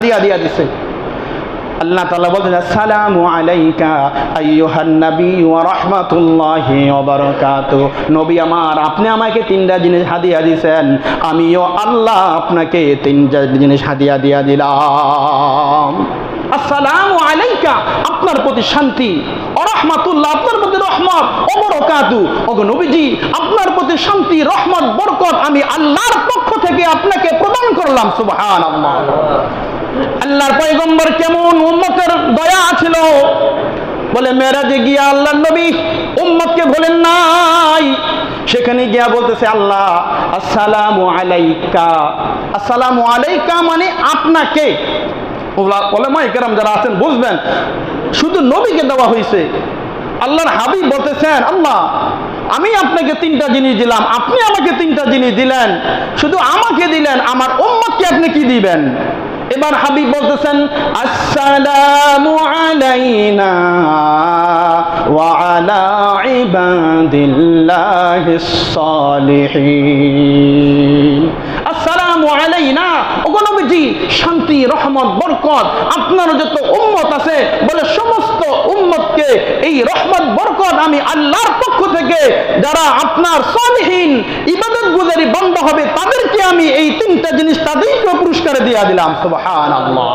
দিয়া দিছে। আল্লাহ তাআলা বলতেন আসসালামু আলাইকা আইয়ুহান নবী ওয়া রাহমাতুল্লাহি ওয়া বারাকাতুহু। নবী আমার, আপনি আমাকে তিনটা জিনিস হাদিয়া দিয়েছেন, আমিও আল্লাহ আপনাকে তিনটা জিনিস হাদিয়া দিয়া দিলাম। আসসালামু আলাইকা, আপনার প্রতি শান্তি, ওয়া রাহমাতুল্লাহ, আপনার প্রতি রহমত, ওয়া বারাকাতুহু, ওগো নবীজি আপনার প্রতি শান্তি, রহমত, বরকত আমি আল্লাহর পক্ষ থেকে আপনাকে প্রদান করলাম। সুবহানাল্লাহ। আল্লাহর পয়গম্বর কেমন উম্মতের দয়া ছিল, বলে মেরাজে গিয়া আল্লাহর নবী উম্মতকে বলেন নাই, সেখানে গিয়া বলতেছে আল্লাহ আসসালামু আলাইকা। আসসালামু আলাইকা মানে আপনাকে। উলামায়ে কেরাম যারা আছেন বুঝবেন, শুধু নবীকে দেওয়া হয়েছে। আল্লাহর হাবিব বলতেছেন আল্লাহ আমি আপনাকে তিনটা জিনিস দিলাম, আপনি আমাকে তিনটা জিনিস দিলেন, শুধু আমাকে দিলেন, আমার উম্মতকে আপনি কি দিবেন? এবার হাবিব বলতেছেন আসসালামু আলাইনা ওয়া আলা ইবাদিল্লাহিস সালিহিন। আসসালামু আলাইনা, ওগো নবীজি শান্তি, রহমত, বরকত আপনার যত উম্মত আছে, বলে সমস্ত উম্মতকে এই রহমত বরকত আমি আল্লাহর পক্ষ থেকে যারা আপনার সালিহিন ইবাদতগুজারি বান্দা হবে তাদেরকে আমি এই তিনটা জিনিস তাদেরকে পুরস্কারে দিয়ে দিলাম। সুবহানাল্লাহ।